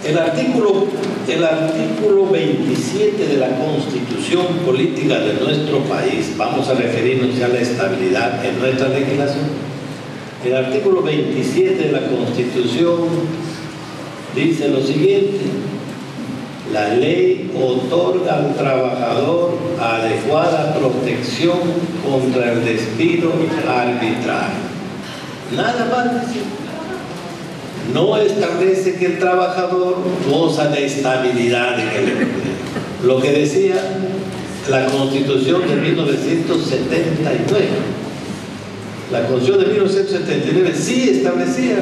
El artículo 27 de la Constitución Política de nuestro país, vamos a referirnos ya a la estabilidad en nuestra legislación. El artículo 27 de la Constitución dice lo siguiente: la ley otorga al trabajador adecuada protección contra el despido arbitrario. Nada más dice. No establece que el trabajador goza de estabilidad en el empleo. Lo que decía la Constitución de 1979. La Constitución de 1979 sí establecía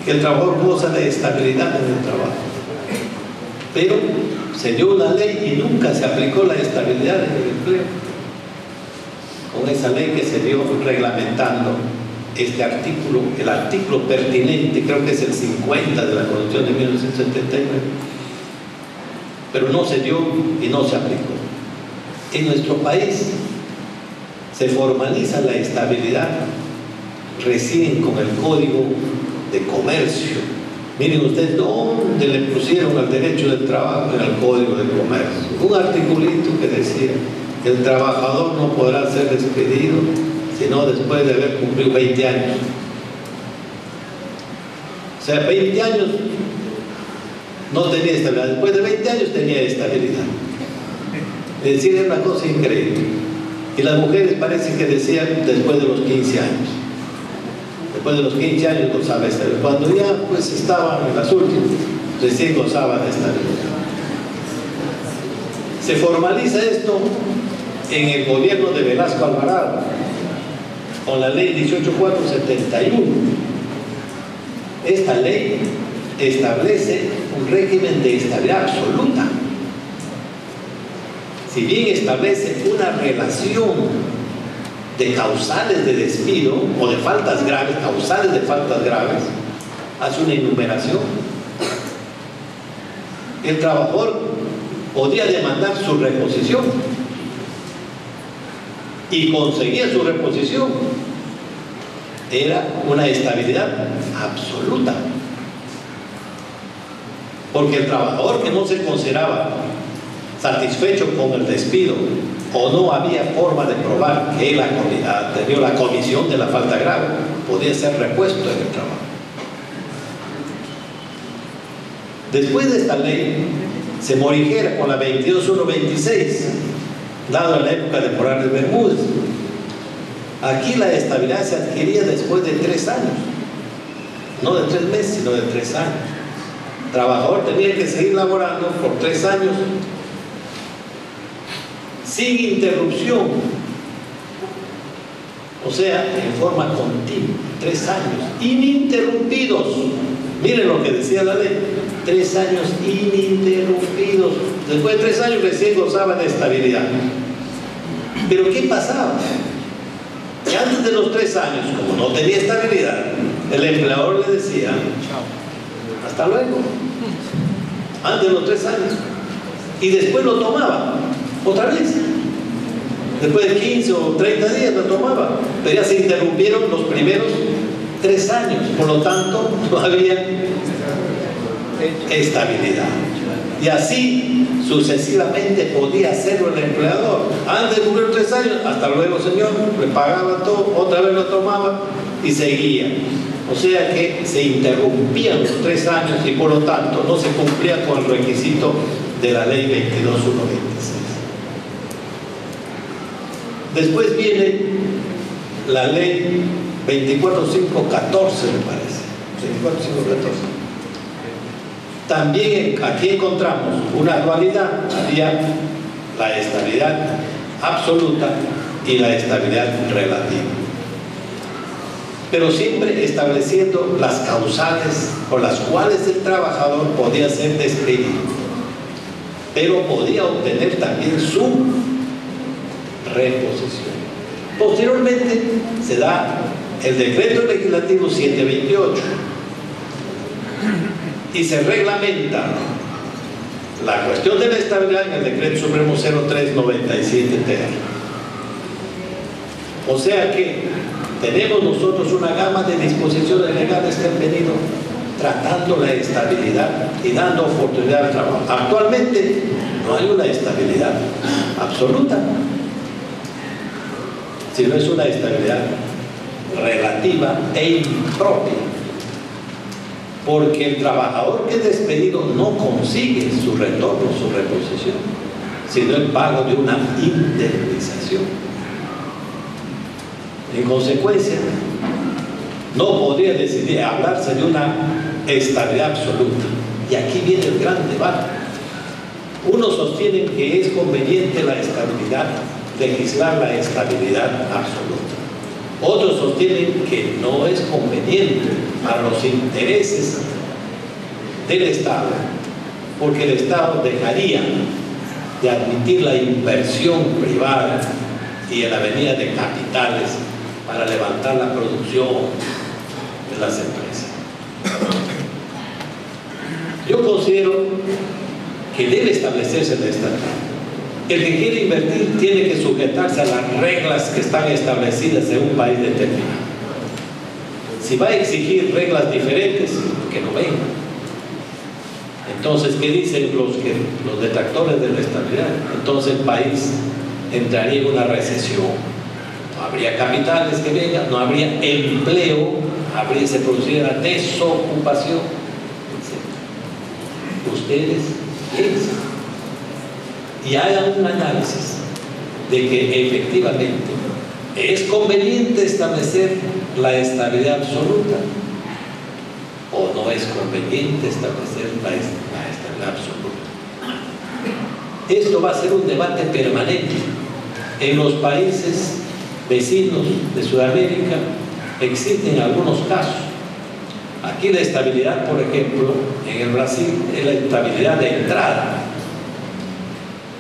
que el trabajador goza de estabilidad en el trabajo. Pero se dio una ley y nunca se aplicó la estabilidad en el empleo. Con esa ley que se dio reglamentando este artículo, el artículo pertinente, creo que es el 50 de la Constitución de 1979, pero no se dio y no se aplicó. En nuestro país se formaliza la estabilidad recién con el Código de Comercio. Miren ustedes dónde le pusieron al derecho del trabajo en el Código de Comercio. Un articulito que decía: el trabajador no podrá ser despedido sino después de haber cumplido 20 años. O sea, 20 años no tenía estabilidad, después de 20 años tenía estabilidad. Es decir, era una cosa increíble. Y las mujeres parece que decían después de los 15 años. Después de los 15 años gozaba estabilidad. Cuando ya pues estaban en las últimas, recién gozaban de estabilidad. Se formaliza esto en el gobierno de Velasco Alvarado, con la ley 18471. Esta ley establece un régimen de estabilidad absoluta. Si bien establece una relación de causales de despido o de faltas graves, causales de faltas graves, hace una enumeración. El trabajador podía demandar su reposición y conseguía su reposición. Era una estabilidad absoluta, porque el trabajador que no se consideraba satisfecho con el despido o no había forma de probar que él ha tenido la comisión de la falta grave, podía ser repuesto en el trabajo. Después de esta ley se morigera con la 22126, dado en la época de Morales Bermúdez. Aquí la estabilidad se adquiría después de 3 años, no de 3 meses, sino de 3 años. El trabajador tenía que seguir laborando por 3 años sin interrupción, o sea, en forma continua, 3 años ininterrumpidos. Miren lo que decía la ley: 3 años ininterrumpidos. Después de 3 años recién gozaban de estabilidad. Pero ¿qué pasaba? Que antes de los 3 años, como no tenía estabilidad, el empleador le decía: hasta luego, antes de los 3 años. Y después lo tomaba otra vez. Después de 15 o 30 días lo tomaba. Pero ya se interrumpieron los primeros 3 años. Por lo tanto, no había estabilidad. Y así sucesivamente podía hacerlo el empleador. Antes de cumplir 3 años, hasta luego señor, le pagaba todo, otra vez lo tomaba y seguía. O sea que se interrumpían los 3 años y por lo tanto no se cumplía con el requisito de la ley 22126. Después viene la ley 24514, me parece. 24514. También aquí encontramos una dualidad: había la estabilidad absoluta y la estabilidad relativa, pero siempre estableciendo las causales por las cuales el trabajador podía ser despedido, pero podía obtener también su reposición. Posteriormente se da el decreto legislativo 728 y se reglamenta la cuestión de la estabilidad en el decreto supremo 0397-TR. O sea que tenemos nosotros una gama de disposiciones legales que han venido tratando la estabilidad y dando oportunidad al trabajo. Actualmente no hay una estabilidad absoluta, sino es una estabilidad relativa e impropia, porque el trabajador que es despedido no consigue su retorno, su reposición, sino el pago de una indemnización. En consecuencia, no podría decidir hablarse de una estabilidad absoluta. Y aquí viene el gran debate. Unos sostienen que es conveniente la estabilidad, legislar la estabilidad absoluta. Otros sostienen que no es conveniente para los intereses del Estado, porque el Estado dejaría de admitir la inversión privada y la venida de capitales para levantar la producción de las empresas. Yo considero que debe establecerse el estatuto. El que quiere invertir tiene que sujetarse a las reglas que están establecidas en un país determinado. Si va a exigir reglas diferentes, que no venga. Entonces, ¿qué dicen los detractores de la estabilidad? Entonces el país entraría en una recesión. No habría capitales que vengan, no habría empleo, se produciría desocupación, etc. Ustedes piensan y hagan un análisis de que efectivamente es conveniente establecer la estabilidad absoluta o no es conveniente establecer la estabilidad absoluta. Esto va a ser un debate permanente. En los países vecinos de Sudamérica existen algunos casos. Aquí la estabilidad, por ejemplo, en el Brasil es la estabilidad de entrada.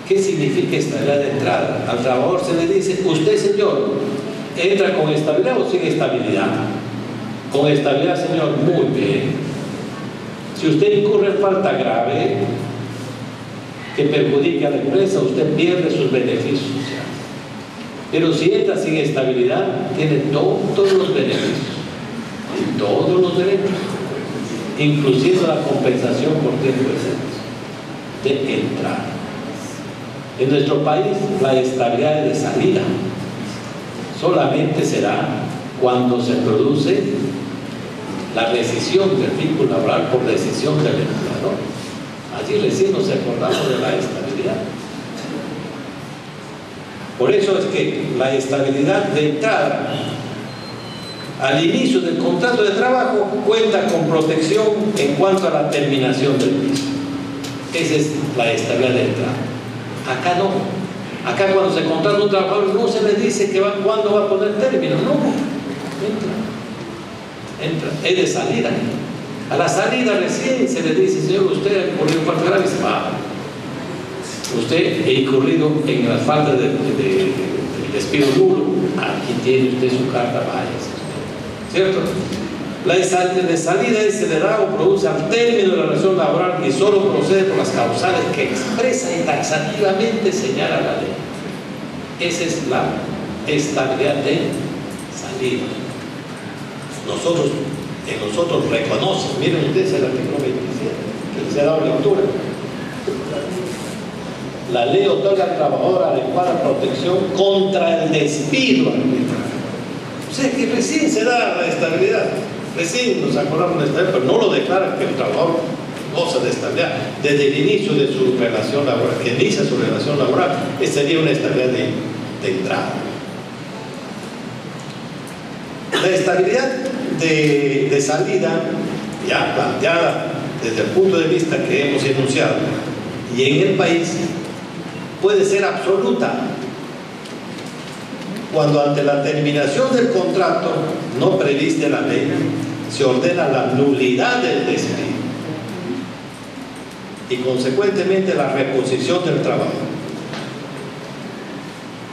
¿Qué significa estabilidad de entrada? Al trabajador se le dice: usted, señor, ¿entra con estabilidad o sin estabilidad? Con estabilidad, señor, muy bien. Si usted incurre en falta grave que perjudique a la empresa, usted pierde sus beneficios sociales. Pero si entra sin estabilidad, tiene todos los beneficios y todos los derechos, inclusive la compensación por tiempo de entrada. En nuestro país, la estabilidad es de salida. Solamente será cuando se produce la rescisión del vínculo laboral por decisión del empleador. Allí recién nos acordamos de la estabilidad. Por eso es que la estabilidad de entrada al inicio del contrato de trabajo cuenta con protección en cuanto a la terminación del mismo. Esa es la estabilidad de entrada. Acá no. Acá cuando se contrata un trabajador no se le dice cuándo va a poner término. No, entra. Es de salida. A la salida recién se le dice: señor, usted ha incurrido en falta grave y se va. Usted ha incurrido en la falta del despido nulo. Aquí tiene usted su carta, váyase. ¿Cierto? La de salida se le da o produce al término de la relación laboral y solo procede por las causales que expresa y taxativamente señala la ley. Esa es la estabilidad de salida. En nosotros reconocen, miren ustedes el artículo 27, que les he dado lectura. La ley otorga al trabajador adecuada protección contra el despido arbitrario. O sea que recién se da la estabilidad. Recién nos acordamos de estabilidad, pero no lo declaran que el trabajador goza de estabilidad desde el inicio de su relación laboral, que inicia su relación laboral. Esa sería una estabilidad de entrada. La estabilidad de salida, ya planteada desde el punto de vista que hemos enunciado, y en el país puede ser absoluta cuando ante la terminación del contrato no previste la ley se ordena la nulidad del despido y consecuentemente la reposición del trabajo.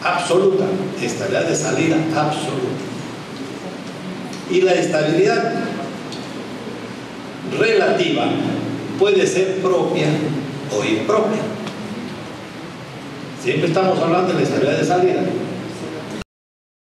Absoluta, estabilidad de salida absoluta. Y la estabilidad relativa puede ser propia o impropia. Siempre estamos hablando de la estabilidad de salida.